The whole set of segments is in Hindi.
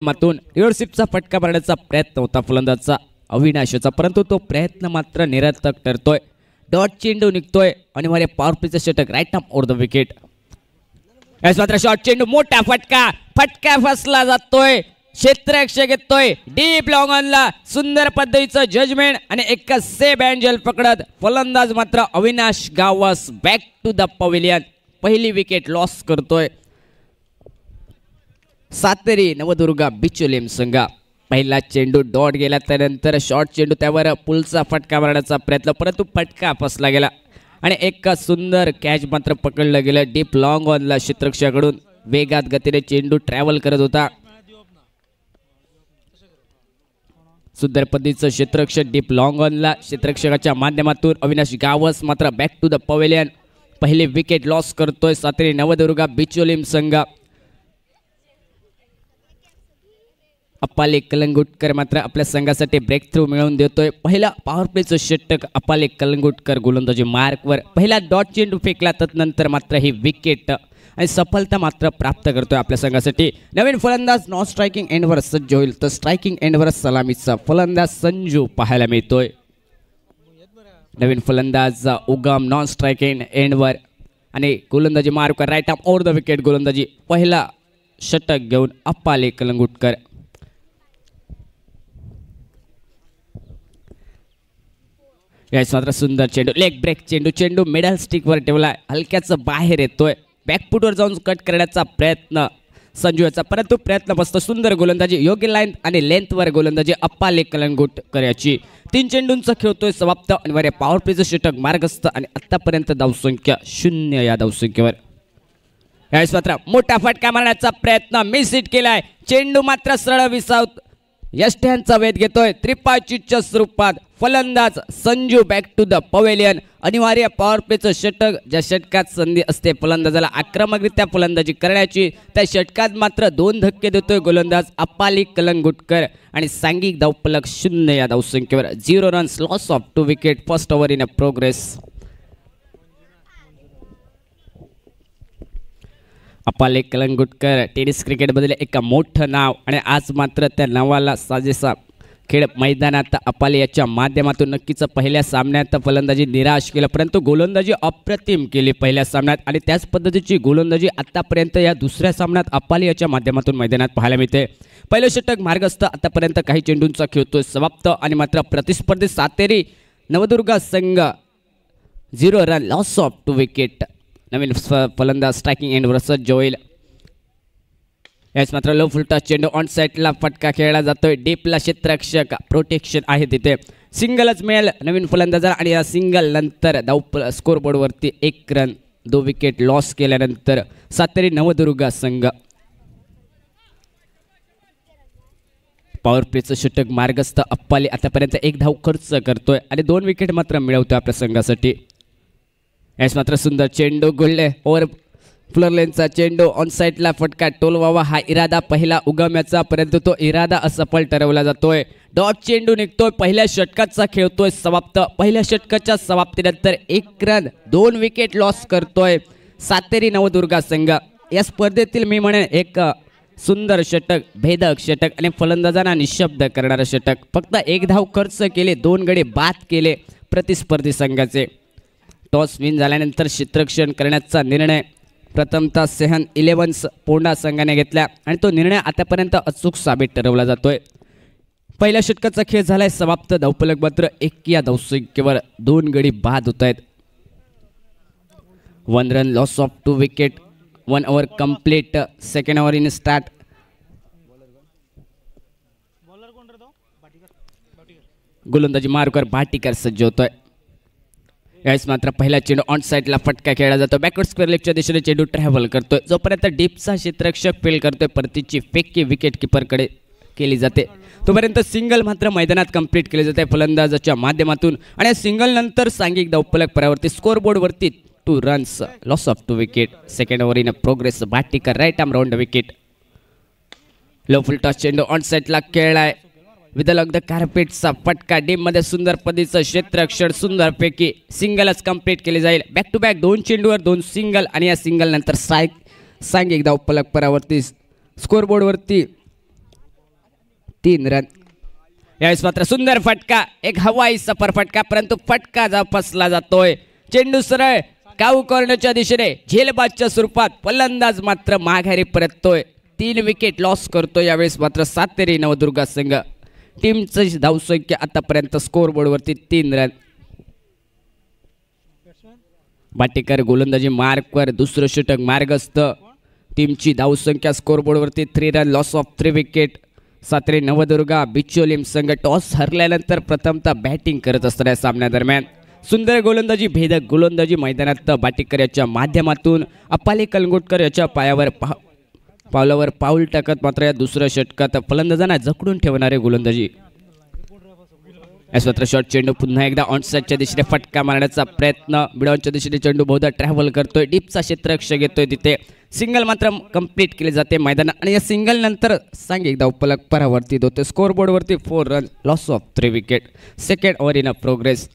मातून रिव्हर्सिपचा फटका मारण्याचा प्रयत्न होता फलंदाजचा अविनाशचा, परंतु तो प्रयत्न मात्र निरर्थक ठरतोय. डॉट चेंडू निघतोय अनिवार्य पॉवर प्लेचं षटक right arm over the wicket. याच मात्र शॉर्ट चेंडू मोठा फटका फसला जातोय. क्षेत्ररक्षक येतोय डीप लॉंग ऑनला. सुंदर पद्धतीचं जजमेंट आणि एक सेफ अँगल पकडत फलंदाज मात्र Avinash Gawas back to the pavilion. पहिली विकेट लॉस करतोय सातेरी नवदुर्गा बिचोलीम संघ. पहिला चेंडू डॉट गेला, त्यानंतर शॉर्ट चेंडू त्यावर पुलचा फटका मारण्याचा प्रयत्न, परंतु फटका फसला गेला आणि एक सुंदर कॅच मात्र पकडलं गेलं डीप लॉंग ऑनला. क्षेत्ररक्षकाकडून वेगात गतीने चेंडू ट्रॅव्हल करत होता. सुंदर पद्धतीचं क्षेत्ररक्षक डीप लॉंग ऑनला. क्षेत्ररक्षकाच्या माध्यमातून अविनाश गावस मात्र बॅक टू द पवेलियन. पहिली विकेट लॉस करतोय सातेरी नवदुर्गा बिचोलीम संघ. अप्पाले कलंगुटकर मात्र आपल्या संघासाठी ब्रेक थ्रू मिळवून देतोय. पहिला पॉवर प्लेचं षटक अप्पाले कलंगुटकर गोलंदाजी मार्कवर. पहिला डॉट चेंडू फेकला, तदनंतर मात्र ही विकेट आणि सफलता मात्र प्राप्त करतोय आपल्या संघासाठी. नवीन फलंदाज नॉन स्ट्रायकिंग एंडवर सज्ज होईल, तर स्ट्रायकिंग एंडवर सलामीचा फलंदाज संजू पाहायला मिळतोय. नवीन फलंदाज उगम नॉन स्ट्रायकिंग एंडवर आणि गोलंदाजी मार्कवर right arm over the wicket गोलंदाजी. पहिला षटक घेऊन अप्पाले कलंगुटकर. याच मात्र सुंदर चेंडू लेग ब्रेक चेंडू मिडल स्टिकवर ठेवलाय. हलक्याचं बाहेर येतोय. बॅकफुटवर जाऊन कट करण्याचा प्रयत्न संजूचा, परंतु प्रयत्न बसतो. सुंदर गोलंदाजी योग्य लाईन आणि लेंथवर गोलंदाजी अप्पाले कलंगुटकर याची. 3 चेंडूंचा खेळतोय समाप्त. अनिवार्य पॉवर प्लेचं षटक मार्गस्थ आणि आतापर्यंत धावसंख्या 0 या धावसंख्येवर. यावेळेस मात्र मोठा फटका मारण्याचा प्रयत्न मिस हिट केलाय. चेंडू मात्र सरळ विसावत यष्ट्यांचा वेध घेतोय. त्रिपाचीच्या स्वरूपात फलंदाज Sanju back to the pavilion. अनिवार्य पॉवर प्लेचं षटक. ज्या षटकात संधी असते फलंदाजाला आक्रमकरित्या फलंदाजी करण्याची, त्या षटकात मात्र 2 धक्के देतोय गोलंदाज अप्पाले कलंगुटकर आणि सांघिक धावफलक 0 या धावसंख्येवर. 0 runs loss of 2 wicket. First over in a progress. Appale Kalangutkar tennis क्रिकेटमधील एक मोठं नाव आणि आज मात्र त्या नावाला साजेसा खेळ मैदानात अप्पाले याच्या माध्यमातून नक्कीच पहिल्या सामन्यात फलंदाजी निराश केलं, परंतु गोलंदाजी अप्रतिम केली पहिल्या सामन्यात आणि त्याच पद्धतीची गोलंदाजी आतापर्यंत या दुसऱ्या सामन्यात अप्पाले याच्या माध्यमातून मैदानात पाहायला मिळते. पहिलं षटक मार्गस्थ. आतापर्यंत काही चेंडूंचा खेळतोय समाप्त आणि मात्र प्रतिस्पर्धी सातेरी नवदुर्गा संघ 0 रन लॉस ऑफ 2 विकेट. नवीन फलंदाज स्ट्रायकिंग एंडवर सज्ज होईल. याच मात्र लो फुलटा चेंडू ऑन साईडला फटका खेळला जातोय. डीपला क्षेत्ररक्षक प्रोटेक्शन आहे तिथे. सिंगलच मिळेल नवीन फलंदाजाला आणि या सिंगल नंतर धाव स्कोरबोर्डवरती 1 रन 2 विकेट लॉस केल्यानंतर सातेरी नवदुर्गा संघ पॉवर प्लेचं षटक मार्गस्थ. अप्पाले आतापर्यंत 1 धाव खर्च करतोय आणि 2 विकेट मात्र मिळवतोय आपल्या संघासाठी. याच मात्र सुंदर चेंडू गुल्ले ओव्हर फ्लोरलेनचा चेंडू ऑन साईडला फटका टोलवावा हा इरादा पहिला उगम्याचा, परंतु तो इरादा असफल ठरवला जातोय. डॉट चेंडू निघतोय. पहिल्या षटकाचा खेळतोय समाप्त. पहिल्या षटकाच्या समाप्तीनंतर 1 रन 2 विकेट लॉस करतोय सातेरी नवदुर्गा संघ. या स्पर्धेतील मी म्हणेन एक सुंदर षटक, भेदक षटक आणि फलंदाजांना निशब्द करणारं षटक. फक्त 1 धाव खर्च केले, 2 गडी बाद केले प्रतिस्पर्धी संघाचे. टॉस विन झाल्यानंतर क्षेत्ररक्षण करण्याचा निर्णय प्रथमतः सेहन 11 पोंडा संघाने घेतला आणि तो निर्णय आतापर्यंत अचूक साबित ठरवला जातोय. पहिल्या षटकाचा खेळ झालाय समाप्त. धावफलक मात्र 1 या धावसंख्येवर. 2 गडी बाद होत आहेत. 1 run loss of 2 wicket. 1 over complete. Second over in start. गोलंदाजी मार्कवर भाटीकर सज्ज होतोय. यावेळेस मात्र पहिला चेंडू ऑन साईडला फटका खेळला जातो. बॅकवर्ड स्क्वेअर लेगच्या दिशेने चेंडू ट्रॅव्हल करतोय. जोपर्यंत डीपचा क्षेत्ररक्षक फेल करतोय, परतीची फेकी विकेट किपरकडे केली जाते, तोपर्यंत सिंगल मात्र मैदानात कंप्लीट केली जाते फलंदाजाच्या माध्यमातून आणि सिंगल नंतर सांघिक धावफलक परावरती स्कोरबोर्डवरती 2 runs loss of 2 wicket. Second over in progress. Bhatikar right arm round wicket. Low full toss चेंडू ऑन साईडला खेळलाय. विथ लॉक द कार्पेटचा फटका डीप मध्ये सुंदर पद्धतीचं क्षेत्ररक्षण सुंदर पैकी सिंगलच कंप्लीट केली जाईल. बॅक टू बॅक 2 चेंडूवर 2 सिंगल आणि या सिंगल नंतर सांघिक धावफलक परावरती स्कोरबोर्डवरती 3 रन. यावेळेस मात्र सुंदर फटका, एक हवाई सफर फटका, परंतु फटका फसला जातोय. चेंडू सरळ काऊ कॉर्नरच्या दिशेने झेलबादच्या स्वरूपात फलंदाज मात्र माघारी परततोय. 3 विकेट लॉस करतोय यावेळेस मात्र सातेरी नवदुर्गा संघ. टीमचं धावसंख्या आतापर्यंत स्कोर बोर्डवरती 3 रन. बाटेकर गोलंदाजी मार्कवर, दुसरं षटक मार्गस्थ. टीमची धावसंख्या स्कोर बोर्डवरती 3 run, loss of 3 wicket. Sateri Navdurga Bicholim संघ टॉस हरल्यानंतर प्रथमतः बॅटिंग करत असताना या सामन्यादरम्यान सुंदर गोलंदाजी, भेदक गोलंदाजी मैदानात बाटेकर याच्या माध्यमातून अप्पाले कलंगुटकर याच्या पावलावर पाऊल टाकत मात्र या दुसऱ्या षटकात फलंदाजांना जखडून ठेवणारे गोलंदाजी. मात्र शॉर्ट चेंडू पुन्हा एकदा ऑनसाइडच्या दिशेने फटका मारण्याचा प्रयत्न. मिडॉनच्या दिशेने चेंडू बहुधा ट्रॅव्हल करतोय, डीपचा क्षेत्ररक्षक घेतोय, तिथे सिंगल मात्र कंप्लीट केले जाते मैदानात आणि या सिंगल नंतर सांघिक धावफलक परावर्तित होते. स्कोर बोर्डवरती 4 run, loss of 3 wicket. Second over in progress.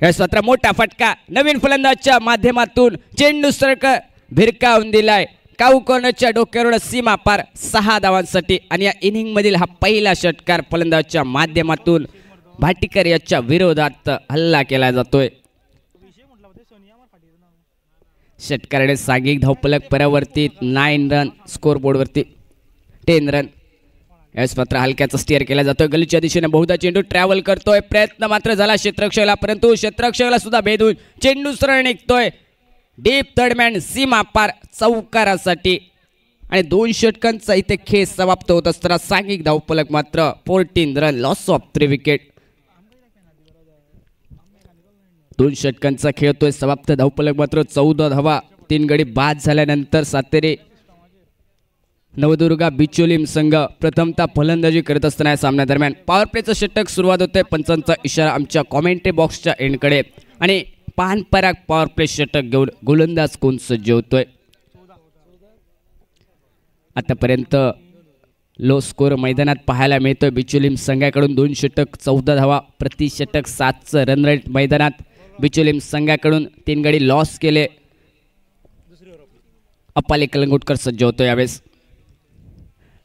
यावेळेस मात्र मोठा फटका, नवीन फलंदाजच्या माध्यमातून चेंडू सरक भिरकावून दिलाय. काऊ कॉर्नरच्या डोक्यावर सीमा पार 6 धावांसाठी आणि या इनिंग मधील हा पहिला षटकार फलंदाजच्या माध्यमातून भाटीकर याच्या विरोधात हल्ला केला जातोय. षटकाराने सांघिक धावफलक परावर्तित, 9 रन, स्कोर बोर्डवरती 10 रन. यावेळेस मात्र हलक्याचा स्टिअर केला जातोय, गलीच्या दिशेने बहुधा चेंडू ट्रॅव्हल करतोय, प्रयत्न मात्र झाला क्षेत्ररक्षकाला, परंतु क्षेत्ररक्षकाला सुद्धा भेदून चेंडू सरळ निघतोय डीप थर्डमॅन सीमा पार चौकारासाठी आणि 2 षटकांचा इथे खेळ समाप्त होत असताना सांघिक धावफलक मात्र 14 रन, लॉस ऑफ 3 विकेट. 2 षटकांचा खेळ तोय समाप्त, धावफलक मात्र 14 धावा. 3 गडी बाद झाल्यानंतर सातेरी नवदुर्गा बिचोलीम संघ प्रथमतः फलंदाजी करत असताना या सामन्यादरम्यान पॉवर प्लेचं षटक सुरुवात होते. पंचांचा इशारा आमच्या कॉमेंट्री बॉक्सच्या एंडकडे आणि पान पराग पॉवर प्ले षटक घेऊन गोलंदाज कोण सज्ज होतोय. आतापर्यंत लो स्कोर मैदानात पाहायला मिळतोय. बिचोलीम संघाकडून 2 षटक 14 धावा, प्रति षटक 7चं रन रेट मैदानात बिचोलीम संघाकडून 3 गडी लॉस केले. अप्पाले कलंगुटकर सज्ज होतो यावेळेस.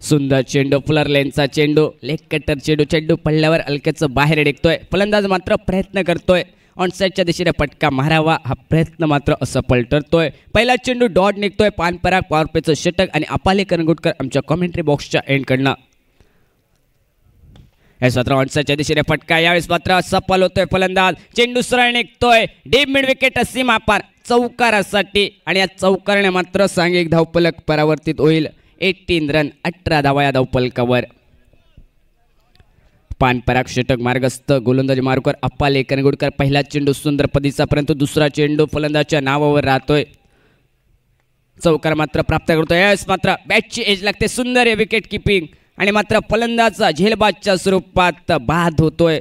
सुंदर चेंडू, फुलर लेनचा चेंडू, लेग कटर चेंडू, चेंडू पडल्यावर हलक्याचं बाहेर निघतोय. फलंदाज मात्र प्रयत्न करतोय ऑनसाइडच्या दिशेने फटका मारावा, हा प्रयत्न मात्र असफल ठरतोय. पहिला चेंडू डॉट निघतोय. पान पराग पॉवर प्लेचं षटक आणि अप्पाले कलंगुटकर आमच्या कॉमेंट्री बॉक्सच्या एंडकडनं. यावेळेस मात्र ऑनसाइडच्या दिशेने फटका, यावेळेस मात्र असफल होतोय फलंदाज. चेंडू सरळ निघतोय डीप मिड विकेट सीमा पार चौकारासाठी आणि या चौकारने मात्र सांघिक धावफलक परावर्तित होईल. 18 रन, 18 धावा या धावफलकावर. पान पराग षटक मार्गस्थ, गोलंदाजी मार्कवर अप्पाले कलंगुटकर. पहिला चेंडू सुंदर पदीचा, परंतु दुसरा चेंडू फलंदाजच्या नावावर राहतोय. चौकार मात्र प्राप्त करतोय. यावेळेस मात्र बॅटची एज लागते, सुंदर आहे विकेट किपिंग आणि मात्र फलंदाजचा झेलबादच्या स्वरूपात बाद होतोय.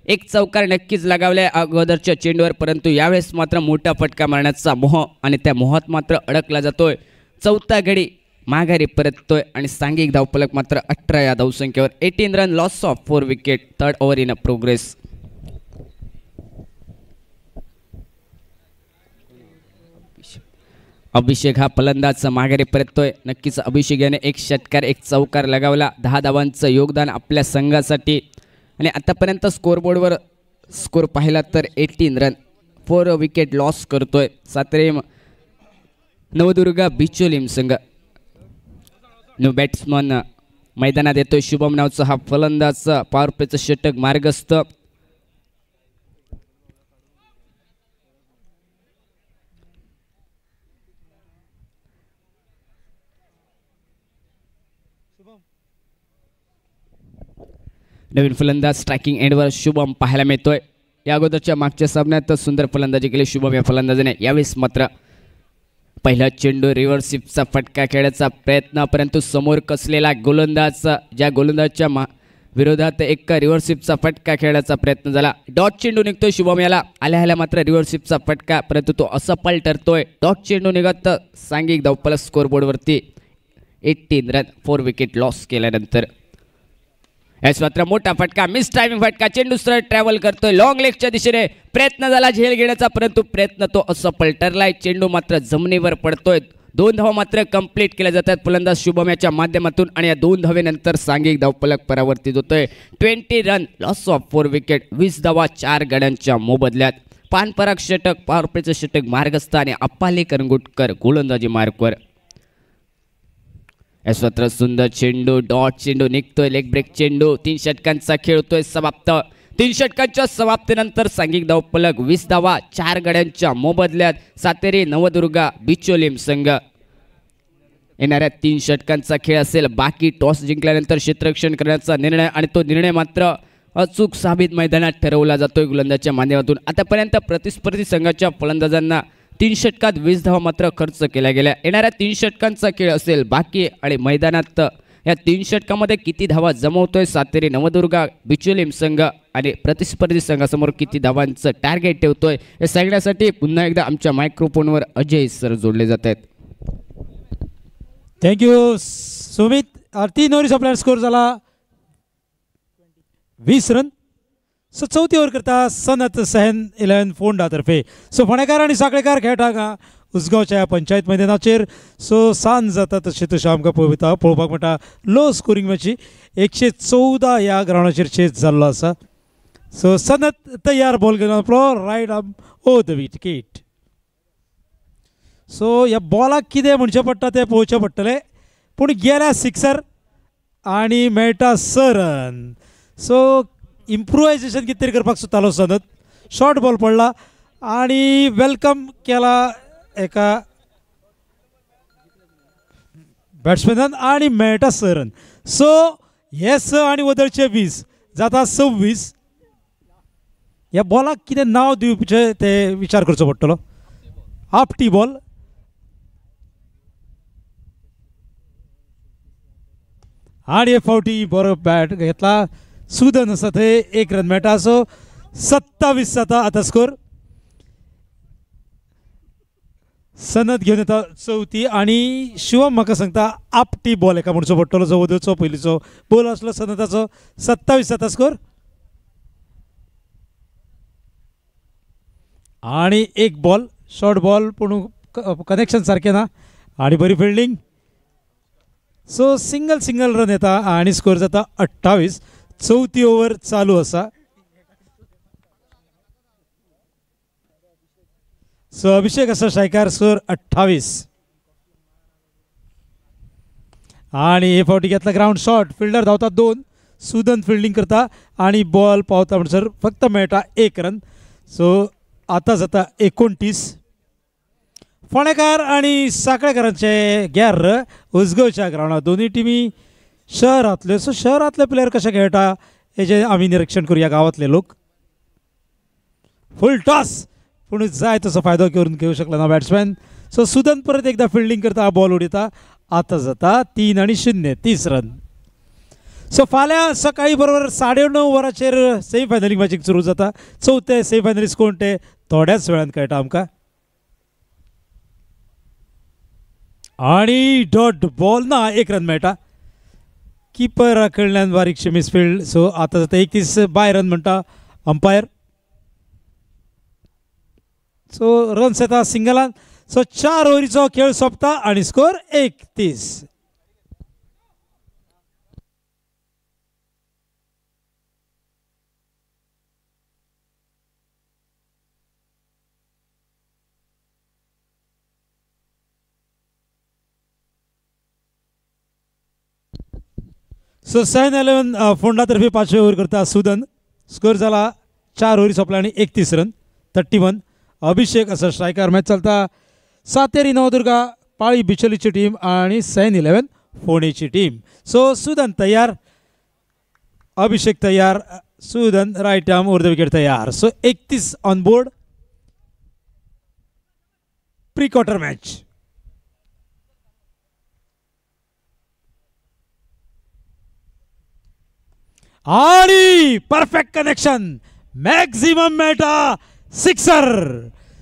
एक चौकार नक्कीच लगावलाय अगोदरच्या चेंडूवर, परंतु यावेळेस मात्र मोठा फटका मारण्याचा मोह आणि त्या मोहात मात्र अडकला जातोय. चौथा गडी माघारी परततोय आणि सांघिक धावफलक मात्र 18 या धावसंख्येवर. 18 run, loss of 4 wicket. Third over in progress. Abhishek हा फलंदाजचा माघारी परततोय. नक्कीच अभिषेक याने 1 षटकार 1 चौकार लगावला. 10 धावांचं योगदान आपल्या संघासाठी आणि आतापर्यंत स्कोरबोर्डवर स्कोर पाहिला तर 18 रन, 4 विकेट लॉस करतोय सातेरी नवदुर्गा बिचोलीम संघ. न्यू बॅट्समन मैदानात येतोय शुभम नावचा हा फलंदाज. पॉवर प्लेचं षटक मार्गस्थ. नवीन फलंदाज स्ट्रायकिंग एंडवर शुभम पाहायला मिळतोय. या अगोदरच्या मागच्या सामन्यात सुंदर फलंदाजी केली शुभम या फलंदाजाने. यावेळेस मात्र पहिला चेंडू रिव्हर्सिपचा फटका खेळण्याचा प्रयत्न, परंतु समोर कसलेला गोलंदाज, ज्या गोलंदाजच्या विरोधात एक रिव्हर्सिपचा फटका खेळण्याचा प्रयत्न झाला. डॉट चेंडू निघतोय शुभम याला. आल्या मात्र रिव्हर्सिपचा फटका, परंतु तो असफल ठरतोय. डॉट चेंडू निघत सांघिक धावफलक स्कोरबोर्डवरती 18 रन, 4 विकेट लॉस केल्यानंतर. याच मात्र मोठा फटका, मिस टायमिंग फटका. चेंडू सरळ ट्रॅव्हल करतोय लॉंग लेगच्या दिशेने. प्रयत्न झाला झेल घेण्याचा, परंतु प्रयत्न तो असफल ठरलाय. चेंडू मात्र जमिनीवर पडतोय. 2 धावा मात्र कंप्लीट केल्या जातात फलंदाज शुभम याच्या माध्यमातून आणि या 2 धावेनंतर सांघिक धावफलक परावर्तित होतोय. 20 रन लॉस ऑफ 4 विकेट. 20 धावा 4 गड्यांच्या मोबदल्यात. पानपराग षटक, पॉवर प्लेचं षटक मार्गस्थ आणि अप्पाले करंगुटकर गोलंदाजी मार्कवर. मात्र सुंदर चेंडू, डॉट चेंडू निघतोय, लेग ब्रेक चेंडू. 3 षटकांचा खेळ होतोय समाप्त. 3 षटकांच्या समाप्तीनंतर सांघिक धावफलक. 20 धावा 4 गड्यांच्या मोबदल्यात सातेरी नवदुर्गा बिचोलीम संघ. येणाऱ्या 3 षटकांचा खेळ असेल बाकी. टॉस जिंकल्यानंतर क्षेत्ररक्षण करण्याचा निर्णय आणि तो निर्णय मात्र अचूक साबित मैदानात ठरवला जातोय गोलंदाजच्या माध्यमातून. आतापर्यंत प्रतिस्पर्धी संघाच्या फलंदाजांना 3 षटकात 20 धावा मात्र खर्च केल्या गेल्या. येणाऱ्या 3 षटकांचा खेळ असेल बाकी आणि मैदानात या 3 षटकामध्ये किती धावा जमवतोय सातेरी नवदुर्गा बिचोलीम संघ आणि प्रतिस्पर्धी संघासमोर किती धावांचं टार्गेट ठेवतोय हे सांगण्यासाठी पुन्हा एकदा आमच्या मायक्रोफोनवर अजय सर जोडले जात आहेत. थँक्यू सुमित. 3 ओव्हरीचा आपला स्कोर झाला 20 रन. सो 4थी ओव्हर करता सनत सहन 11 फोंडा तर्फे. सो फोंडेकार आणि साखळेकार खेळटा उसगांवच्या पंचायत मैदानाचेर. सो सांज जाता तशें तशें आमकां पळोवपाक मेळटा लो स्कोरींग मॅची. 114 ह्या ग्राउंडाचेर चेस जाल्लो आसा. सो सनत तयार बॉल घेवन आपलो right arm over the wicket. So ह्या बॉलाक कितें म्हणचें पडटा तें पळोवचें पडटलें पूण गेल्या सिक्सर आणि मेळटा 6 रन. सो इम्प्रुवायझेशन कितें तरी करपाक सोदतालो सनत. शॉर्ट बॉल पडला आणि वेलकम केला एका बॅट्समॅनान आणि मेळटा 6 रन. सो हे 6 आणि वदळचे 20 जाता 26. ह्या बॉलाक कितें नांव दिवचें ते विचार करचो पडटलो. आपटी बॉल. आणि हे फावटी बरो बॅट घेतला. सुदन आसा थंय 1 रन मेळटा. सो 27 जाता आतां स्कोर. सनत घेवन येता 4थी आणि शिवम म्हाका सांगता आपटी बॉल एका म्हणचो पडटलो जो वदळचो पयलींचो बॉल आसलो सनताचो. 27 जाता स्कोर. आणि 1 बॉल शॉर्ट बॉल पूण कनेक्शन सारकें ना आणि बरी फिल्डिंग. सो सिंगल रन येता आणि स्कोर जाता 28. 4थी ओव्हर चालू आसा. सो अभिषेक आसा स्ट्रायकार. स्कोर 28. आणि हे फावटी घेतला ग्राउंड शॉट. फिल्डर धांवता 2. सुदन फिल्डिंग करता आणि बॉल पावता म्हणसर फक्त मेळटा 1 रन. सो आतां जाता 29. फोंडेकार आणि साखळेकारांचे गॅर उसगांवच्या ग्राउंडार. दोनूय टिमी शहरांतल्यो. सो शहरांतले प्लेयर कशे खेळटा हेजें आमी निरीक्षण करुया गांवांतले लोक. फूल टॉस पूण जाय तसो फायदो करून घेवंक शकलो ना बॅट्समॅन. सो सुदन परत एकदा फिल्डिंग करता बॉल उडयता. आतां जाता 3 आणि 0 30 रन. सो फाल्यां सकाळी बरोबर 9:30 वरांचेर सेमीफायनलींग मॅचीक सुरू जाता. 4थे सेमीफायनलिस्ट कोण ते थोड्याच वेळान कळटा आमकां. आणि डॉट बॉल ना 1 रन मेळटा. किपर कडल्यान बारीकशी मिसफिल्ड. सो आतां जाता 31 बाय रन म्हणटा अंपायर. सो रन्स येता सिंगलान. सो 4 ओव्हरीचो खेळ सोंपता आणि स्कोर 31. सो सहन 11 फोंडा तर्फे 5वे ओव्हर करता सुदन. स्कोर जाला 4 ओव्हरी सोंपला आणि 31 रन 31. अभिषेक असा स्ट्रायकर. मॅच चलता सातेरी नवदुर्गा पाळी बिचोलीची टीम आणि सहन 11 फोंडेची टीम. सो सुदन तयार. अभिषेक तयार. Sudan right arm over the wicket तयार. So 31 on board. Pre quarter match. आणि परफेक्ट कनेक्शन. मॅक्झिमम मेळटा सिक्सर.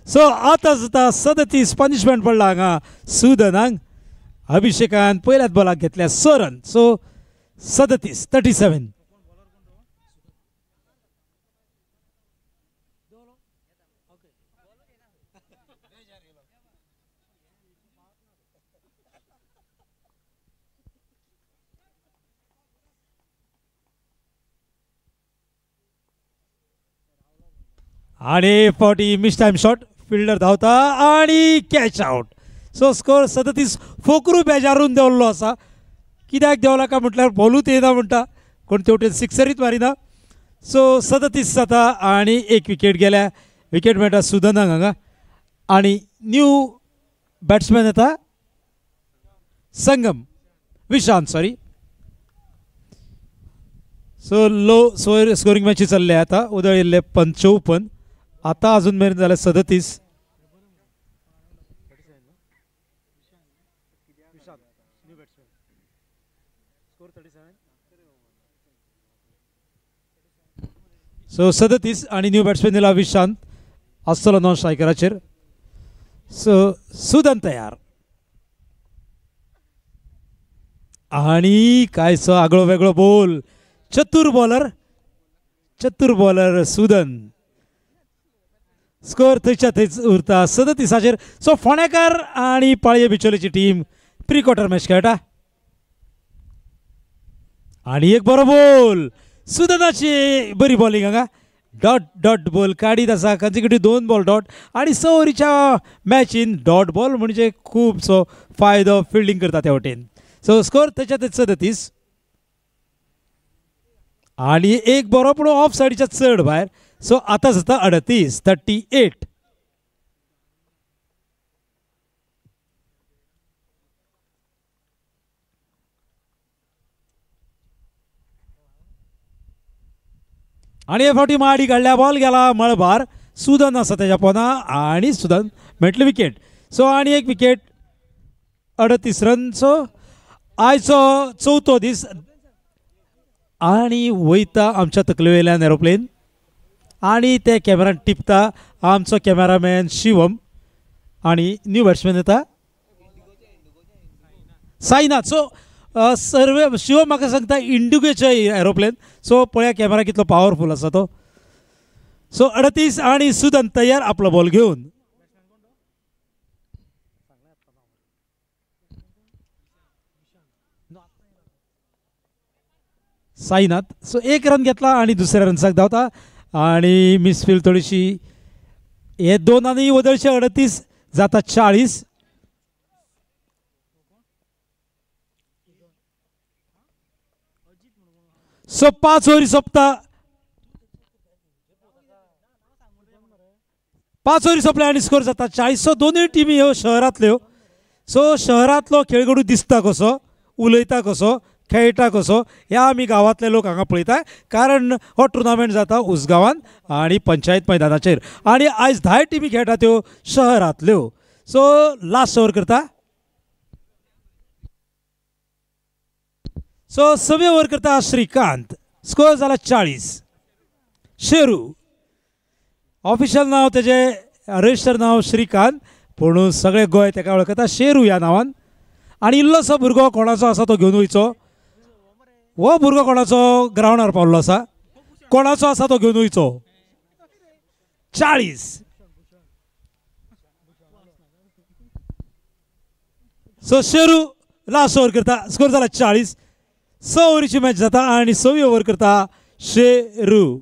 सो आतां जाता 37. पनिशमेंट पडला हांगा सुदनाक. अभिषेकान पयल्याच बॉलाक घेतल्या 6 रन. सो 37. आणि 40 मिस टाइम शॉट फिल्डर धावता आणि कॅच आउट. So score 37. फोकरू बेजारून देवल्लो असा. कित्याक देवला काय म्हटल्यार बॉलूच येना म्हणटा कोण तेवटेन सिक्सरीत मारिना. सो 37 जाता आणि एक विकेट गेल्या. विकेट मेळटा सुदनाक हांगा आणि न्यू बॅट्समॅन येता संगम विशांत सॉरी. सो लो स्कोरिंग मॅची चल्ले आता. उदळ येयल्ले 55. आता अजून मेरेन जाले 37. सो 37 आणि न्यू बॅट्समॅन दिला विशांत आसतलो नॉन स्ट्रायकराचेर. सो सुदन तयार आणि काय सो आगळो वेगळो बॉल. चतुर बॉलर सुदन. स्कोर थंयच्या थंयच उरता 37. सो फोंडेकार आणि पाळये बिचोलेची टीम प्री क्वार्टर मॅच खेळटा आणि एक बरो बॉल. सुदनाची बरी बॉलिंग हांगा. डॉट बॉल काडीत आसा. कन्सिक्युटीव 2 बॉल डॉट आणि 6 ओव्हरीच्या मॅचीन डॉट बॉल म्हणजे खूबसो फायदो फिल्डिंग करता त्या वटेन. सो स्कोर त्याच्या 37 आणि एक बरो पूण ऑफ सायडीच्या चड भायर. सो आता जाता 38. आणि हे फावटी माडी काडल्या. बॉल गेला मळबार. सुदन आसा त्याच्या पोना आणि सुदन मेळटले विकेट. सो आणि एक विकेट 38 रन. सो आयचो 4थो दीस आणि वयता आमच्या तकले वयल्यान एरोप्लेन आणि ते कॅमेरान टिपता आमचो कॅमेरामॅन शिवम आणि न्यू बॅट्समॅन येता साईनाथ. सो सर्वे शिवम म्हाका सांगता इंडिगोचे एरोप्लेन. सो पळया कॅमेरा कितलो पावरफुल आसा तो. सो 38 आणि सुदन तयार आपलो बॉल घेऊन. साईनाथ. सो एक रन घेतला आणि दुसऱ्या रनसाक धावता आणि मिसफील्ड थोडीशी. हे दोनांनी वदळचे 38 जाता 40. सो 5 ओव्हरी सोंपता. 5 ओव्हरी सोंपल्या आणि स्कोर जाता 40. सो दोनूय टिमी ह्यो शहरांतल्यो. सो शहरांतलो खेळगडू दिसता कसो, उलयता कसो, खेळटा कसो हे आमी गांवांतले लोक हांगा पळयता. कारण हो टुर्नामेंट जाता उसगांवान आणि पंचायत मैदानाचेर आणि आयज 10 टिमी खेळटा त्यो शहरांतल्यो. सो लास्ट ओव्हर करता. सो 6वी ओव्हर करता श्रीकांत. स्कोर जाला 40. शेरू ऑफिशियल नाव तेजे रजिस्टर नाव श्रीकांत पूण सगळे गोंय तेका वळखता शेरू ह्या नांवान. आणि इल्लोसो भुरगो कोणाचो आसा तो घेवन वयचो. हो भुरगो कोणाचो ग्रावंडार पावल्लो आसा. कोणाचो आसा तो घेवन वयचो. 40. सो शेरू लास्ट ओव्हर करता. स्कोर जाला 40. 6 ओव्हरीची मॅच जाता आणि 6वी ओव्हर करता शेरू.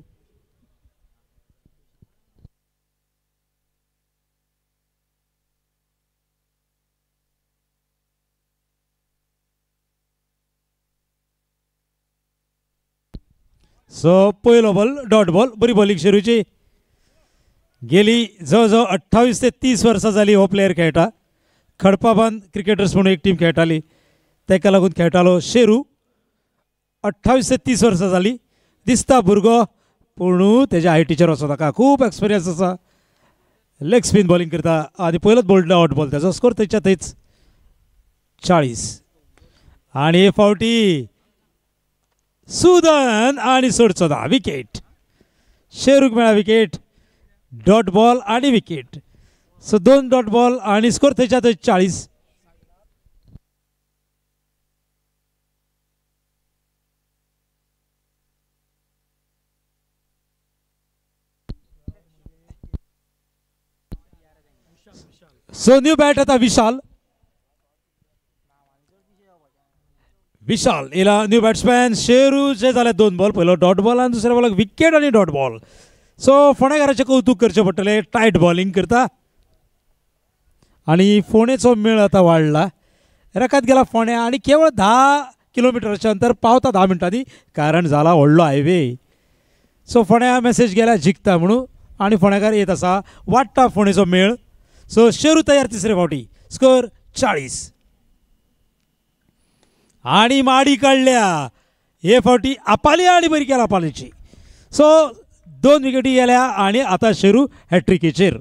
सो पयलो बॉल डॉट बॉल. बरी बॉलिंग शेरूची. गेली जवळजवळ 28 ते 30 वर्सां जाली हो प्लेयर खेळटा. खडपाबान क्रिकेटर्स म्हणून एक टीम खेळटाली तेका लागून खेळटालो शेरू. 28 ते 30 वर्सां जाली. दिसता भुरगो पूण तेज्या हायटीचेर वचो नाका. खूब एक्सपिरियन्स आसा. लेग स्पिन बॉलिंग करता आनी पयलोच बॉल डॉट बॉल. तेजो स्कोर थंयच्या थंयच 40. आणि हे फावटी सुदन आणि सोडचो ना. विकेट. शेरूक मेळ्ळा विकेट. डॉट बॉल आणि विकेट. सो 2 डॉट बॉल आणि स्कोर थंयच्या थंय 40. सो न्यू बॅट आता विशाल. येला न्यू बॅट्समॅन. शेरूचे जाले 2 बॉल. पयलो डॉट बॉल आणि दुसऱ्या बॉलाक विकेट आणि डॉट बॉल. सो फोंडेकाराचें कौतुक करचें पडटलें, टायट बॉलिंग करता आणि फोंडेचो मेळ आता वाडला. रेखात गेला फोंडे आणि केवळ 10 किलोमिटरचे अंतर पावता 10 मिनटांनी, कारण जाला व्हडलो हायवे. सो फोंड्या मेसेज गेल्या जिखता म्हणून आणि फोंडेकार येत आसा, वाडटा फोंडेचो मेळ. सो शेरू तयार तिसरे फावटी, स्कोर 40 आणि माडी काडल्या. हे फावटी आपाली आणि बरी केला आपालीची. सो 2 विकेटी गेल्या आणि आता शेरू हॅट्रिकेचेर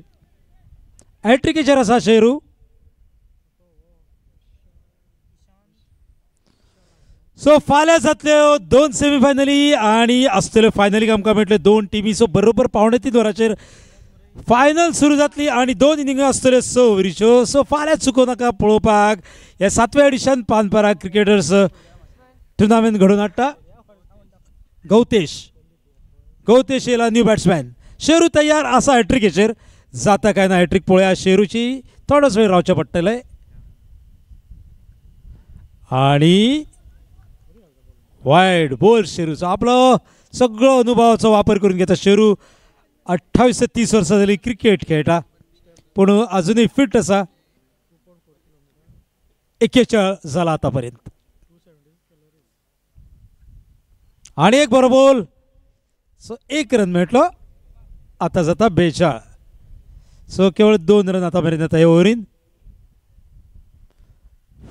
आसा शेरू. सो फाल्यां जातल्यो 2 सेमीफायनली आणि आसतल्यो फायनलीक आमकां मेळटल्यो 2 टिमी. सो बरोबर 2:45 वरांचेर फायनल सुरू जातली आणि 2 इनिंग आसतल्यो 6 ओव्हरीच्यो. सो फाल्यां चुकोव नाका पळोवपाक. हे 7वें एडिशन पानपरा क्रिकेटर्स टुर्नामेंट घडोवन हाडटा गौतेश येयला न्यू बॅट्समॅन. शेरू तयार आसा हॅट्रिकेचेर, जाता काय ना हॅट्रिक पळोवया. शेरूची थोडोच वेळ रावचें पडटलें आणि वायड बॉल शेरूचो. आपलो सगळो अनुभवाचो वापर करून घेता शेरू. 28 ते 30 वर्सां जाली क्रिकेट खेळटा, पूण अजुनूय फिट आसा. 41 जाला आतां पर्यंत आणि एक बरो बॉल. सो 1 रन मेळटलो. आतां जाता 42. सो केवळ 2 रन आतां मेरेन येता हे ओव्हरीन.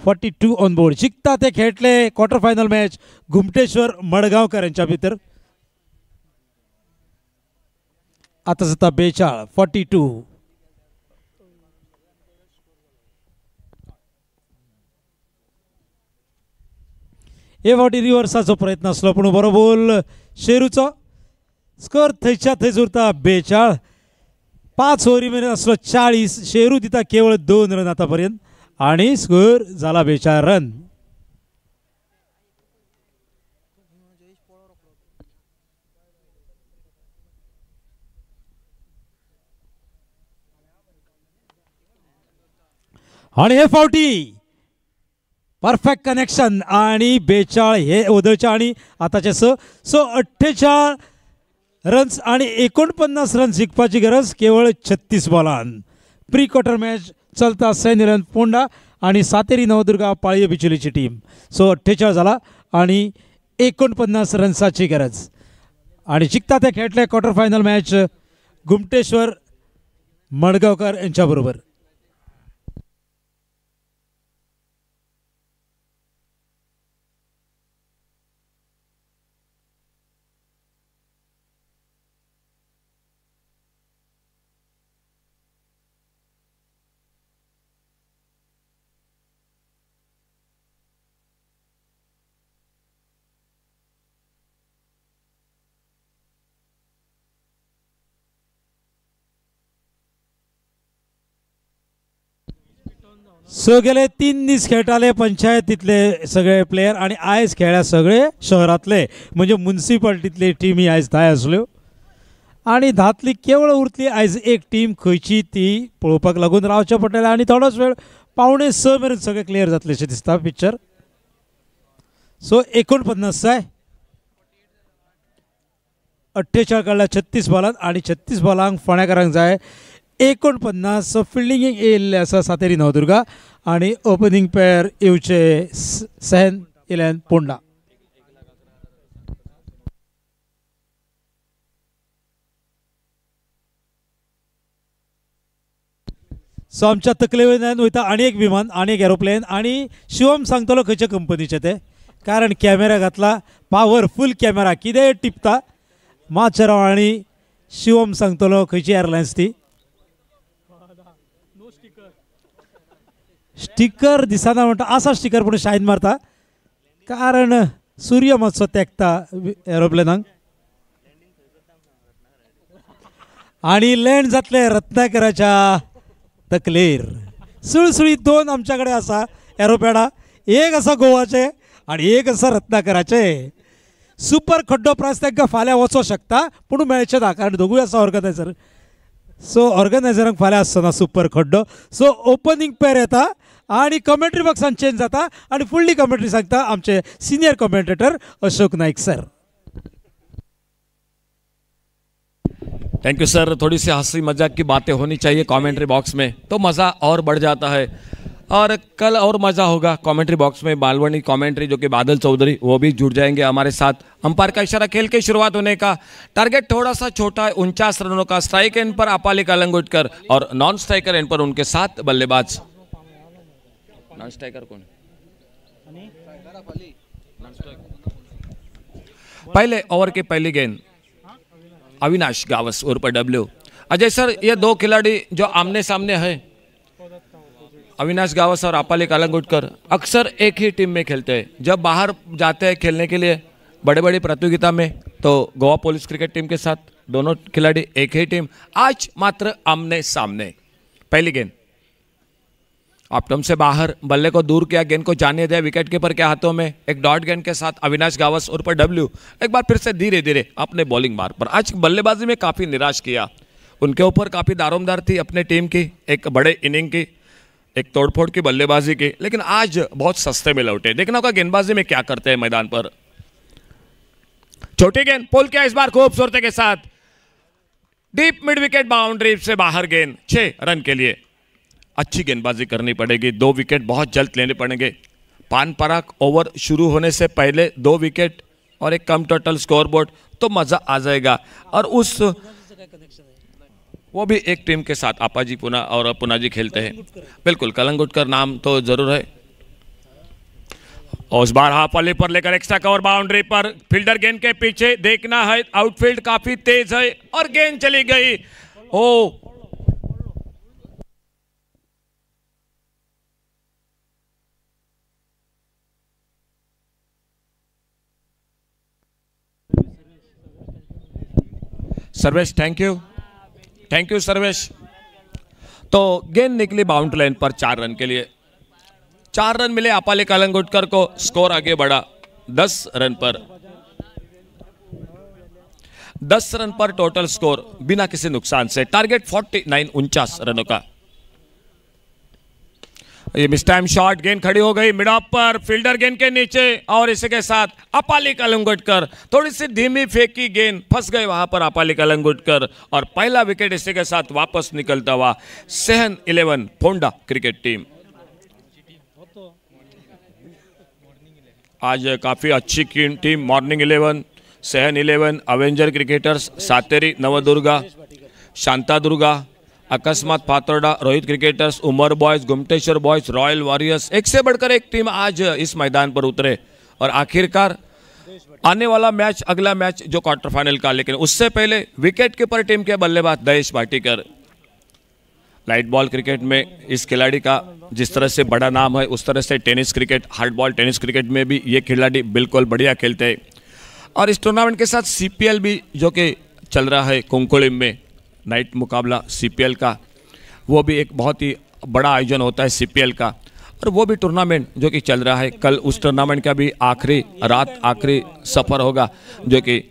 42 ऑन बोर्ड. जिखता ते खेळटले quarter final match Ghumteshwar Madgaonkar यांच्या भितर. आतां जाता 42. 42 हे फावटी रिवर्साचो प्रयत्न आसलो, पूण बरो बॉल शेरूचो. स्कोर थंयच्या थंयच उरता 42. 5 ओव्हरी मेरेन आसलो 40. शेरू दिता केवळ 2 रन आतां पर्यंत आणि स्कोर जाला 42 रन. आणि हे फावटी परफेक्ट कनेक्शन आणि 42 हे ओदळच्या आणि आताचे 6. सो 48 रन्स आणि 49 रन जिखपाची गरज केवळ 36 बॉलान. प्री क्वार्टर मॅच चलता सैन इलेवन पोंडा आणि सातेरी नवदुर्गा पाळये बिचोलीची टीम. सो 48 जाला आणि 49 रन्साची गरज आणि जिखता ते खेळटले quarter final match Ghumteshwar Madgaonkar यांच्या बरोबर. सो गेले 3 दीस खेळटाले पंचायतीतले सगळे प्लेयर आणि आयज खेळ्या सगळे शहरातले, म्हणजे म्युनिसिपालिटीतले टिमी आयज 10 आसल्यो आणि 10तली केवळ उरतली आयज एक टीम. खंयची ती पळोवपाक लागून रावचें पडटलें आणि थोडोच वेळ 5:45 मेरेन सगळे क्लियर जातले अशें दिसता पिक्चर. सो 49 जाय. 48 काडल्या 36 बॉलांत आणि 36 बॉलांक फोंडेकारांक जाय 49. सो फिल्डिंगेक येयल्ले आसा सातेरी नवदुर्गा आणि ओपनिंग पेअर येवचे सैन इलेवन पोंडा. सो आमच्या तकले वयल्यान वयता आनी एक विमान, आनी एक एरोप्लेन आणि शिवम सांगतलो खंयच्या कंपनीचे ते, कारण कॅमेरा घातला पावरफुल कॅमेरा कितें टिपता. मातशें राव आणि शिवम सांगतलो खंयची एअरलायन्स ती. स्टिकर दिसना म्हणटा, आसा स्टिकर पूण शायन मारता कारण सूर्य मातसो तेंकता एरोप्लेनाक. आणि लँड जातले रत्नाकराच्या तकलेर. सुळसुळीत 2 आमच्या कडेन आसा एरोप्लेना, एक आसा गोवाचे आणि एक आसा रत्नाकराचे. सुपर खड्डो प्रायस तांकां फाल्यां वचों शकता पूण मेळचें ना, कारण दोगूय आसा ऑर्गनायझर. सो ऑर्गनायझरांक फाल्यां आसना सुपर खड्डो. सो ओपनिंग पेअर येता आणि कमेंट्री बॉक्सान चेंज जाता आणि फुडली कमेंट्री सांगता आमचे senior commentator Ashok Naik sir. Thank you sir. थोड़ी सी हंसी मजाक की बातें होनी चाहिए कमेंट्री बॉक्स में, तो मज़ा और बढ़ जाता है। और कल और मज़ा होगा कमेंट्री बॉक्स में। बालवनी कमेंट्री जो कि बादल चौधरी वो भी जुड़ जाएंगे हमारे साथ। अंपायर का इशारा, खेल की शुरुआत होने का। टारगेट थोड़ा सा छोटा है, 49 रनों का। स्ट्राइक एंड पर अपाली कलंगुटकर और नॉन स्ट्राइकर एंड पर उनके 7 बल्लेबाज। नॉन स्ट्राइकर कौन? पहले ओवर की पहली गेंद अविनाश गावस और पर डब्ल्यू। अजय सर, ये दो खिलाड़ी जो आमने सामने है, अविनाश गावस और अपाली कलंगुटकर, अक्सर एक ही टीम में खेलते हैं। जब बाहर जाते हैं खेलने के लिए बड़े बड़ी प्रतियोगिता में, तो गोवा पुलिस क्रिकेट टीम के साथ दोनों खिलाड़ी एक ही टीम। आज मात्र आमने सामने। पहली गेंद ऑप्टम से बाहर, बल्ले को दूर किया, गेंद को जाने दिया विकेट कीपर के हाथों में। एक डॉट गेंद के साथ अविनाश गावस और पर डब्ल्यू एक बार फिर से धीरे धीरे अपने बॉलिंग मार्ग पर। आज बल्लेबाजी में काफी निराश किया, उनके ऊपर काफी दारोमदार थी अपने टीम की, एक बड़े इनिंग की, एक तोड़फोड़ की बल्लेबाजी की, लेकिन आज बहुत सस्ते में लौटे। देखना होगा गेंदबाजी में क्या करते हैं मैदान पर। छोटी गेंद पुल किया इस बार खूबसूरती के साथ, डीप मिड विकेट बाउंड्री से बाहर गेंद, 6 रन के लिए। अच्छी गेंदबाजी करनी पड़ेगी, 2 विकेट बहुत जल्द लेने पड़ेंगे। पान पराग ओवर शुरू होने से पहले 2 विकेट और एक कम टोटल स्कोरबोर्ड, तो मजा आ जाएगा। और उस वो भी एक टीम के साथ आपाजी पुना और पुना जी खेलते हैं। बिल्कुल, कलंगुटकर नाम तो जरूर है। और उस बार हाफली पर लेकर एक्स्ट्रा कवर बाउंड्री पर, फील्डर गेंद के पीछे, देखना है आउटफील्ड काफी तेज है और गेंद चली गई। ओ सर्वेश, थैंक यू सर्वेश। तो गेंद निकली बाउंड्री लाइन पर 4 रन के लिए। 4 रन मिले अपाली कलंगुटकर को, स्कोर आगे बढ़ा 10 रन पर। 10 रन पर टोटल स्कोर बिना किसी नुकसान से। टारगेट 49 रनों का। ये मिस टाइम शॉट, गेंद खड़ी हो गई मिड ऑफ पर, फील्डर गेंद के नीचे, और इसी के साथ अपाली कलंगुटकर थोड़ी सी धीमी फेंकी गेंद, फंस गए वहां पर अपाली कलंगुटकर, और पहला विकेट इसी के साथ वापस निकलता हुआ सेहन 11 फोंडा क्रिकेट टीम। आज काफी अच्छी टीम, मॉर्निंग 11, सेहन 11, avenger cricketers, Sateri Navdurga, Shantadurga, Akasmat Patoda, Rohit cricketers, Umar boys, Gumteshwar boys, royal warriors, एक से बढ़कर एक टीम आज इस मैदान पर उतरे। और आखिरकार आने वाला मैच, अगला मैच जो क्वार्टर फाइनल का, लेकिन उससे पहले विकेट कीपर टीम के बल्लेबाज दहेश भाटीकर। लाइट बॉल क्रिकेट में इस खिलाड़ी का जिस तरह से बड़ा नाम है, उस तरह से tennis cricket, hard ball tennis cricket में भी ये खिलाड़ी बिल्कुल बढ़िया खेलते हैं। और इस टूर्नामेंट के साथ CPL भी जो कि चल रहा है कुंकुलिम में, नाइट मुकाबला CPL का, वो भी एक बहुत ही बड़ा आयोजन होता है CPL का। और वो भी टूर्नामेंट जो कि चल रहा है, कल उस टूर्नामेंट का भी आखिरी सफ़र होगा, जो कि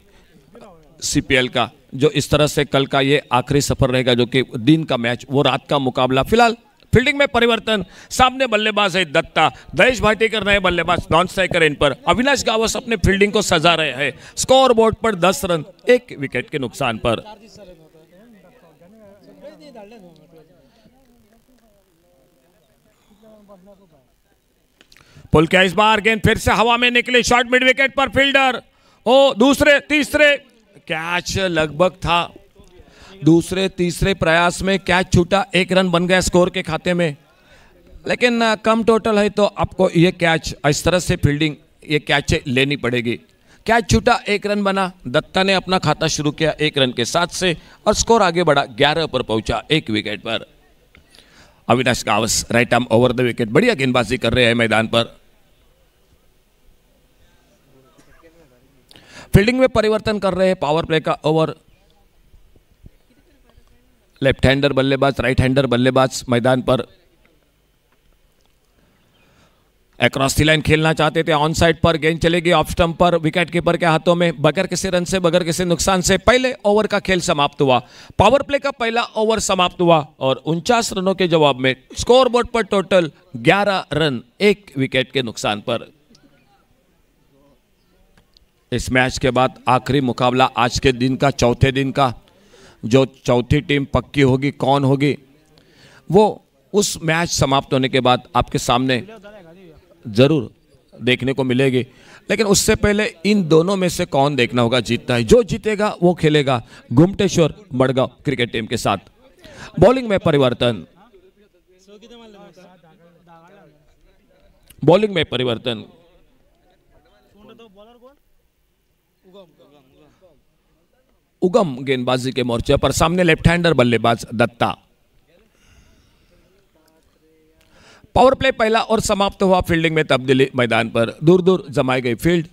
CPL का, जो इस तरह से कल का ये आखिरी सफ़र रहेगा, जो कि दिन का मैच, वो रात का मुकाबला। फिलहाल फील्डिंग में परिवर्तन, सामने बल्लेबाज है दत्ता, दहेश भाटीकर नए बल्लेबाज, नॉन स्ट्राइकर इन पर, अविनाश गावस अपने फील्डिंग को सजा रहे हैं। स्कोर बोर्ड पर 10 रन, 1 विकेट के नुकसान पर। पुल किया इस बार, गेंद फिर से हवा में निकली, शॉर्ट मिड विकेट पर, फील्डर दूसरे तीसरे, कैच लगभग था, दूसरे तीसरे प्रयास में कैच छूटा, 1 रन बन गया स्कोर के खाते में। लेकिन कम टोटल है तो आपको ये कैच, इस तरह से फील्डिंग, ये कैच लेनी पड़ेगी। कैच छूटा, 1 रन बना, दत्ता ने अपना खाता शुरू किया 1 रन के साथ से, और स्कोर आगे बढ़ा, 11 पर पहुंचा 1 विकेट पर। Avinash Gawas right arm over the wicket, बढ़िया गेंदबाजी कर रहे हैं मैदान पर। फील्डिंग में परिवर्तन कर रहे हैं, पावर प्ले का ओवर, लेफ्ट हैंडर बल्लेबाज, राइट हैंडर बल्लेबाज मैदान पर अक्रॉस दी लाइन खेलना चाहते थे। ऑन साइड पर गेंद चलेगी ऑफ स्टंप पर, विकेट कीपर के हाथों में, बगैर किसी रन से, बगैर किसी नुकसान से पहले ओवर का खेल समाप्त हुआ। पावर प्ले का पहला ओवर समाप्त हुआ और 49 रनों के जवाब में स्कोर बोर्ड पर टोटल 11 रन, 1 विकेट के नुकसान पर। इस मैच के बाद आखिरी मुकाबला आज के दिन का, चौथे दिन का, जो चौथी टीम पक्की होगी कौन होगी वो उस मैच समाप्त होने के बाद आपके सामने जरूर देखने को मिलेगी, लेकिन उससे पहले इन दोनों में से कौन देखना होगा जीतता है। जो जीतेगा वो खेलेगा गुमटेश्वर मडगांव क्रिकेट टीम के साथ। बॉलिंग में परिवर्तन, बॉलिंग में परिवर्तन। उगम गेंदबाजी के मोर्चे पर सामने लेफ्ट हैंडर बल्लेबाज दत्ता। पावर प्ले पहला और समाप्त हुआ। फील्डिंग में तब्दीली मैदान पर दूर दूर जमाई गई फील्ड।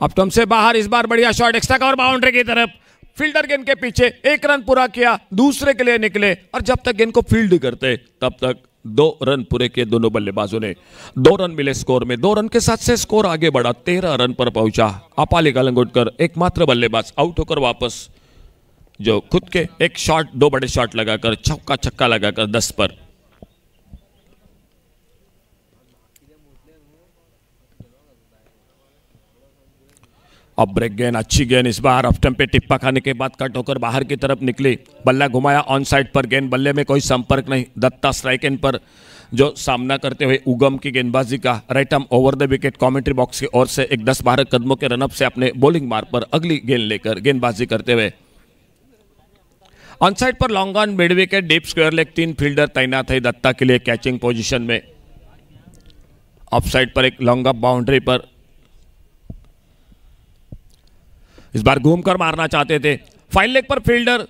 अब तुम से बाहर, इस बार बढ़िया शॉट, एक्स्ट्रा कवर बाउंड्री की तरफ। फील्डर गेंद के पीछे, एक रन पूरा किया, दूसरे के लिए निकले और जब तक गेंद को फील्ड करते तब तक 2 रन पूरे किए दोनों बल्लेबाजों ने। 2 रन मिले स्कोर में। 2 रन के साथ से स्कोर आगे बढ़ा, 13 रन पर पहुंचा। अपाली कलंगुटकर एकमात्र बल्लेबाज आउट होकर वापस, जो खुद के एक शॉट, 2 बड़े शॉट लगाकर, चौका छक्का लगाकर 10 पर। अब ब्रेक गेंद, अच्छी गेंद, इस बार ऑफ स्टंप पे टिप्पा खाने के बाद कट होकर बाहर की तरफ निकली। बल्ला घुमाया ऑन साइड पर, गेंद बल्ले में कोई संपर्क नहीं। दत्ता स्ट्राइक एंड पर जो सामना करते हुए उगम की गेंदबाजी का right arm over the wicket commentary box की ओर से एक 10-12 कदमों के रनअप से अपने बॉलिंग मार्ग पर अगली गेंद लेकर गेंदबाजी करते हुए ऑन साइड पर long on mid wicket deep square leg 3 fielder तैनात है दत्ता के लिए कैचिंग पोजीशन में। ऑफ साइड पर एक लॉन्ग अप बाउंड्री पर, इस बार घूमकर मारना चाहते थे। फाइन लेग पर फील्डर,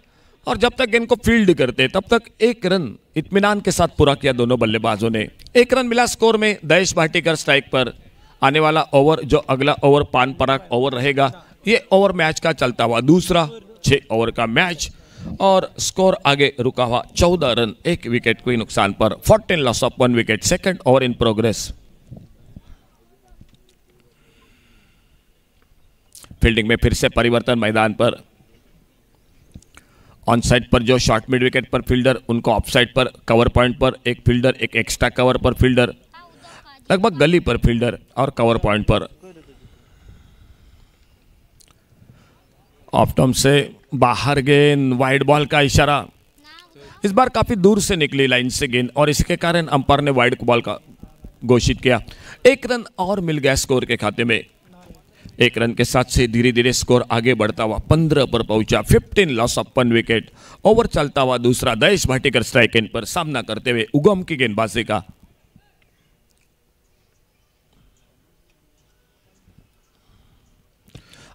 और जब तक गेंद को फील्ड करते तब तक 1 रन इत्मीनान के साथ पूरा किया दोनों बल्लेबाजों ने। 1 रन मिला स्कोर में। दहेश भाटीकर स्ट्राइक पर। आने वाला ओवर, जो अगला ओवर पान पराग ओवर रहेगा, ये ओवर मैच का चलता हुआ दूसरा 6 ओवर का मैच और स्कोर आगे रुका हुआ 14 रन 1 विकेट कोई नुकसान पर। 14 loss of 1 wicket. Second over in progress. Fielding में फिर से परिवर्तन मैदान पर। ऑन साइड पर जो शॉर्ट मिड विकेट पर फील्डर, उनको ऑफ साइड पर कवर पॉइंट पर एक फील्डर, एक एक्स्ट्रा कवर पर फील्डर, लगभग गली पर फील्डर और कवर पॉइंट पर। ऑफ स्टंप से बाहर गेंद, वाइड बॉल का इशारा। इस बार काफी दूर से निकली लाइन से गेंद और इसके कारण अंपायर ने वाइड बॉल का घोषित किया। 1 रन और मिल गया स्कोर के खाते में। 1 रन के साथ से धीरे धीरे स्कोर आगे बढ़ता हुआ 15 पर पहुंचा। 15 लॉस ऑफ 1 विकेट। ओवर चलता हुआ दूसरा। दहेश भाटीकर स्ट्राइक एंड पर सामना करते हुए उगम की गेंदबाजी का।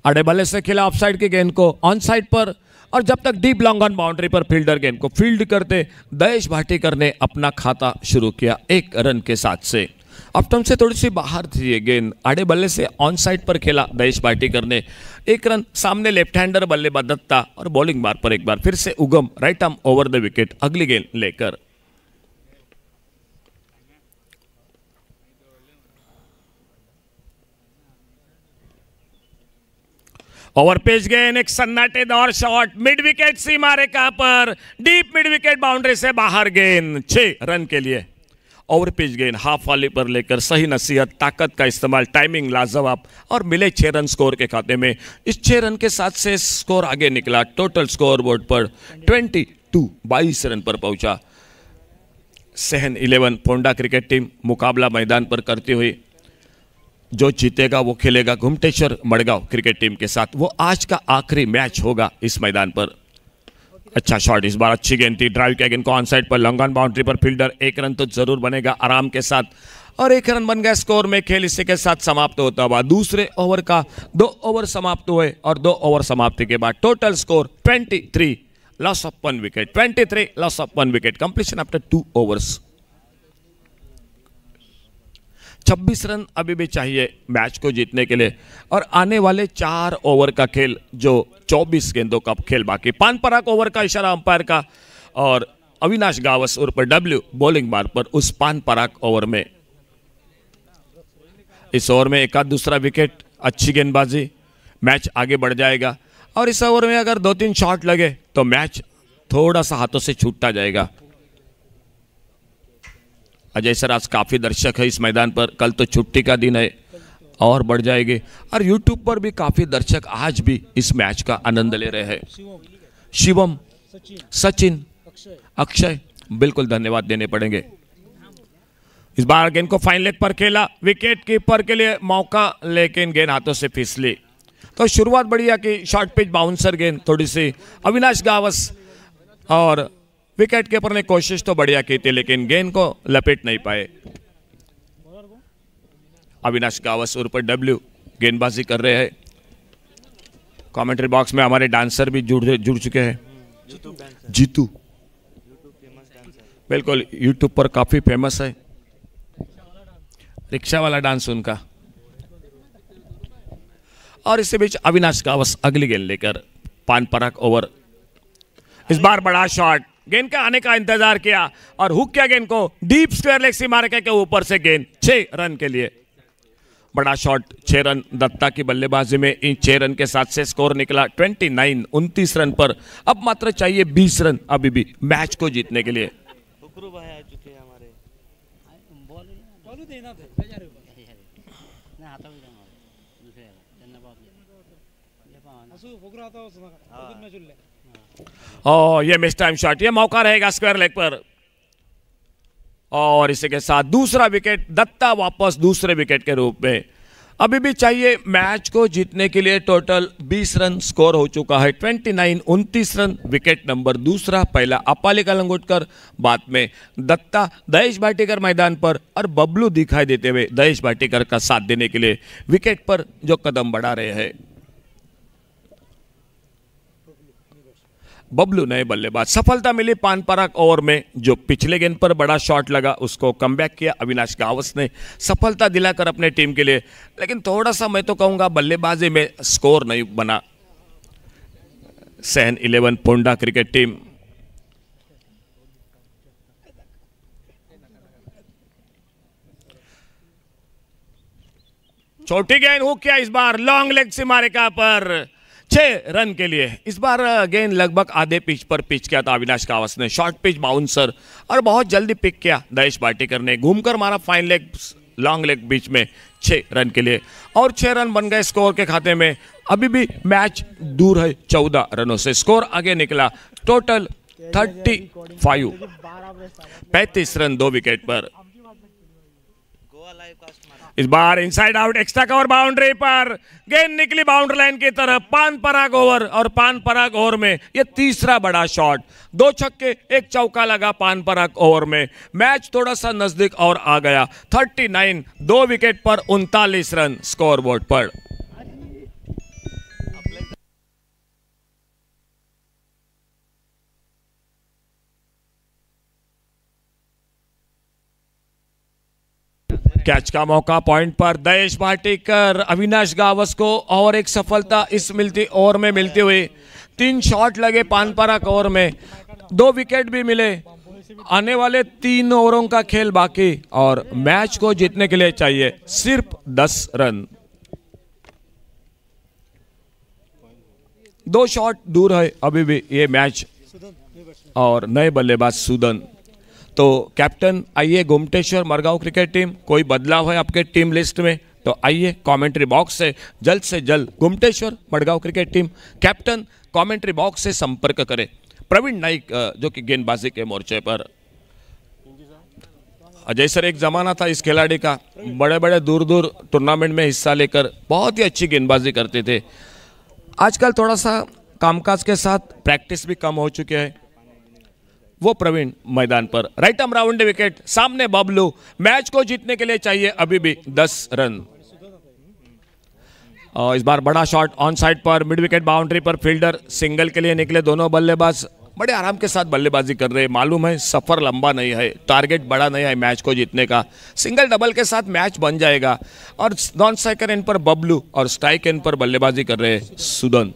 आड़े बल्ले से खेला ऑफ साइड की गेंद को ऑन साइड पर, और जब तक डीप लॉन्ग ऑन बाउंड्री पर फील्डर गेंद को फील्ड करते दहेश भाटीकर ने अपना खाता शुरू किया 1 रन के साथ से। अब टर्म से थोड़ी सी बाहर थी ये गेंद। आड़े बल्ले से ऑन साइड पर खेला दहेश भाटीकर ने। 1 रन। सामने लेफ्ट हैंडर बल्लेबाज दत्ता और बॉलिंग मार्ग पर एक बार फिर से Ugam right arm over the wicket अगली गेंद लेकर। ओवर पेज गेंद, एक सन्नाटेदार शॉट मिड विकेट सीमा रेखा पर, डीप मिड विकेट बाउंड्री से बाहर गेंद। 6 रन के लिए। ओवर पिच गेंद हाफ वाली पर लेकर सही नसीहत, ताकत का इस्तेमाल, टाइमिंग लाजवाब और मिले 6 रन स्कोर के खाते में। इस 6 रन के साथ से स्कोर आगे निकला। टोटल स्कोर बोर्ड पर 22 रन पर पहुंचा। सहन 11 पोंडा क्रिकेट टीम मुकाबला मैदान पर करती हुई। जो जीतेगा वो खेलेगा गुमटेश्वर मडगांव क्रिकेट टीम के साथ। वो आज का आखिरी मैच होगा इस मैदान पर। अच्छा शॉट, इस बार अच्छी गेंद थी। ड्राइव किया गेंद को ऑन साइड पर, लॉन्ग ऑन बाउंड्री पर फील्डर। 1 रन तो जरूर बनेगा आराम के साथ, और 1 रन बन गया स्कोर में। खेल इसी के साथ समाप्त होता हुआ दूसरे ओवर का 2 ओवर समाप्त हुए, और 2 ओवर समाप्ति के बाद total score 23 loss of 1 wicket. 23 loss of 1 wicket. Completion after 2 overs. 26 run अभी भी चाहिए मैच को जीतने के लिए, और आने वाले 4 ओवर का खेल, जो 24 गेंदों का खेल बाकी। पान पराग ओवर का इशारा अंपायर का, और अविनाश गावस उर्फ डब्ल्यू बॉलिंग मार्ग पर उस पान पराग ओवर में। इस ओवर में 1 दूसरा विकेट, अच्छी गेंदबाजी, मैच आगे बढ़ जाएगा। और इस ओवर में अगर 2-3 शॉट लगे तो मैच थोड़ा सा हाथों से छूटता जाएगा। अजय सर, आज काफी दर्शक है इस मैदान पर, कल तो छुट्टी का दिन है और बढ़ जाएगी। और यूट्यूब पर भी काफ़ी दर्शक आज भी इस मैच का आनंद ले रहे हैं। शिवम, सचिन, अक्षय, बिल्कुल धन्यवाद देने पड़ेंगे। इस बार गेंद को फाइन लेग पर खेला, विकेट कीपर के लिए मौका, लेकिन गेंद हाथों से फिसली। तो शुरुआत बढ़िया की, शॉर्ट पिच बाउंसर गेंद थोड़ी सी, अविनाश गावस और विकेट कीपर ने कोशिश तो बढ़िया की थी, लेकिन गेंद को लपेट नहीं पाए। अविनाश गावस उर्फ डब्ल्यू गेंदबाजी कर रहे हैं। कमेंट्री बॉक्स में हमारे डांसर भी जुड़ चुके हैं। जीतू बिल्कुल यूट्यूब पर काफी फेमस है, रिक्शा वाला डांस उनका। और इसी बीच अविनाश गावस अगली गेंद लेकर पान पराग ओवर। इस बार बड़ा शॉट, गेंद का आने का इंतजार किया और हुक किया गेंद को डीप स्क्वायर लेग सीमा रेखा के ऊपर से, गेंद 6 रन के लिए। बड़ा शॉट, 6 रन। दत्ता की बल्लेबाजी में इन 6 रन के साथ से स्कोर निकला 29 रन पर। अब मात्र चाहिए 20 रन अभी भी मैच को जीतने के लिए। ये मिस टाइम शॉट, ये मौका रहेगा स्क्वायर लेग पर। और इसी के साथ दूसरा विकेट, दत्ता वापस दूसरे विकेट के रूप में। अभी भी चाहिए मैच को जीतने के लिए टोटल 20 रन, स्कोर हो चुका है 29 रन। विकेट नंबर दूसरा, पहला अपाली कलंगुटकर, बाद में दत्ता, दहेश भाटीकर मैदान पर और बबलू दिखाई देते हुए दहेश भाटीकर का साथ देने के लिए विकेट पर जो कदम बढ़ा रहे हैं। बबलू नए बल्लेबाज, सफलता मिली पान पराग ओवर में। जो पिछले गेंद पर बड़ा शॉट लगा उसको कमबैक किया अविनाश गावस ने, सफलता दिलाकर अपने टीम के लिए। लेकिन थोड़ा सा मैं तो कहूंगा बल्लेबाजी में स्कोर नहीं बना। सहन 11 पोंडा क्रिकेट टीम। छोटी गेंद हुक किया, इस बार लॉन्ग लेग से मारे का पर 6 रन के लिए। इस बार गेंद लगभग आधे पिच पर पिच किया था अविनाश गावस ने, शॉर्ट पिच बाउंसर, और बहुत जल्दी पिक किया दहेश भाटीकर ने, घूमकर मारा फाइन लेग, लॉन्ग लेग बीच में 6 रन के लिए। और 6 रन बन गए स्कोर के खाते में। अभी भी मैच दूर है 14 रनों से, स्कोर आगे निकला टोटल 35 रन 2 विकेट पर। इस बार inside out extra cover boundary पर, गेंद निकली बाउंड्री लाइन की तरफ। पान पराग ओवर, और पान पराग ओवर में यह तीसरा बड़ा शॉट। 2 छक्के 1 चौका लगा पान पराग ओवर में। मैच थोड़ा सा नजदीक और आ गया। 39, 2 विकेट पर 39 रन स्कोर बोर्ड पर। कैच का मौका पॉइंट पर, दहेश भाटीकर अविनाश गावस को और एक सफलता इस मिलती ओवर में मिलती हुई। 3 शॉट लगे पान पराग ओवर में, 2 विकेट भी मिले। आने वाले 3 ओवरों का खेल बाकी और मैच को जीतने के लिए चाहिए सिर्फ 10 रन। 2 शॉट दूर है अभी भी ये मैच। और नए बल्लेबाज सुदन। तो कैप्टन आइए गोमटेश्वर मरगांव क्रिकेट टीम, कोई बदलाव है आपके टीम लिस्ट में तो आइए कमेंट्री बॉक्स से जल्द Gomateshwar Margao cricket team captain commentary box से संपर्क करें। प्रवीण नाइक जो कि गेंदबाजी के मोर्चे पर, अजय सर एक जमाना था इस खिलाड़ी का, बड़े बड़े दूर दूर टूर्नामेंट में हिस्सा लेकर बहुत ही अच्छी गेंदबाजी करते थे। आजकल थोड़ा सा कामकाज के साथ प्रैक्टिस भी कम हो चुके हैं। वो प्रवीण मैदान पर, राइट आर्म राउंड विकेट, सामने बबलू। मैच को जीतने के लिए चाहिए अभी भी 10 रन। इस बार बड़ा शॉट ऑन साइड पर, मिड विकेट बाउंड्री पर, फील्डर सिंगल के लिए निकले। दोनों बल्लेबाज बड़े आराम के साथ बल्लेबाजी कर रहे हैं। मालूम है सफर लंबा नहीं है, टारगेट बड़ा नहीं है मैच को जीतने का। सिंगल डबल के साथ मैच बन जाएगा। और नॉन स्ट्राइकर एंड पर बबलू और स्ट्राइक एंड पर बल्लेबाजी कर रहे हैं सुदन।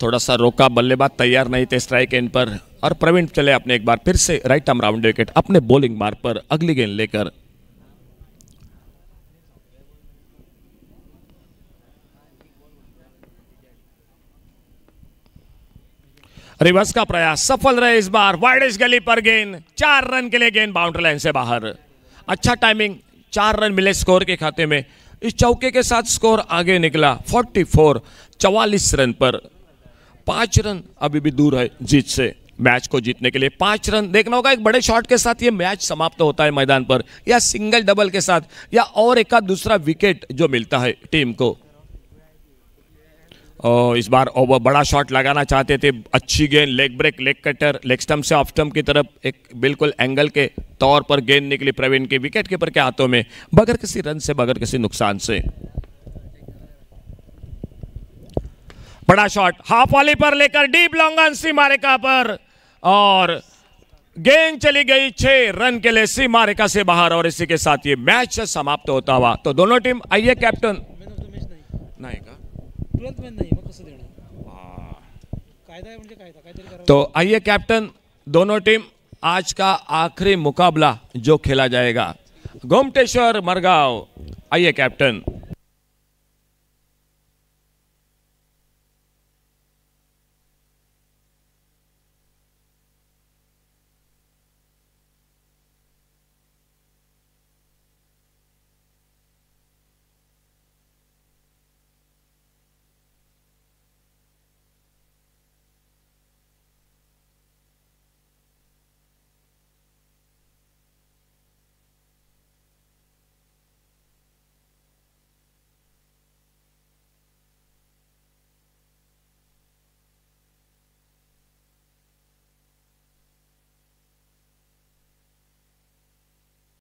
थोड़ा सा रोका, बल्लेबाज तैयार नहीं थे स्ट्राइक एंड पर, और प्रवीण चले अपने एक बार फिर से राइट आर्म राउंड विकेट अपने बॉलिंग मार्क पर अगली गेंद लेकर। रिवर्स का प्रयास सफल रहे इस बार, वाइडिश गली पर गेंद, 4 रन के लिए गेंद बाउंड्री लाइन से बाहर। अच्छा टाइमिंग, 4 रन मिले स्कोर के खाते में। इस चौके के साथ स्कोर आगे निकला 44 रन पर। 5 रन अभी भी दूर है जीत से। मैच को जीतने के लिए 5 रन देखना होगा। एक बड़े शॉट के साथ ये मैच समाप्त होता है मैदान पर, या सिंगल डबल के साथ, या और एक दूसरा विकेट जो मिलता है टीम को। और इस बार ओवर बड़ा शॉट लगाना चाहते थे, अच्छी गेंद, leg break, leg cutter, leg stump से ऑफ स्टंप की तरफ एक बिल्कुल एंगल के तौर पर गेंद निकली प्रवीण के विकेट कीपर के हाथों में, बगैर किसी रन से, बगैर किसी नुकसान से। बड़ा शॉट हाफ वाली पर लेकर डीप लॉन्ग ऑन सीमा रेखा पर, और गेंद चली गई 6 रन के लिए सीमा रेखा से बाहर। और इसी के साथ ये मैच समाप्त होता हुआ। तो दोनों टीम, आइए कैप्टन नहीं का तो आइए कैप्टन, दोनों टीम आज का आखिरी मुकाबला जो खेला जाएगा गोमटेश्वर मरगांव, आइए कैप्टन।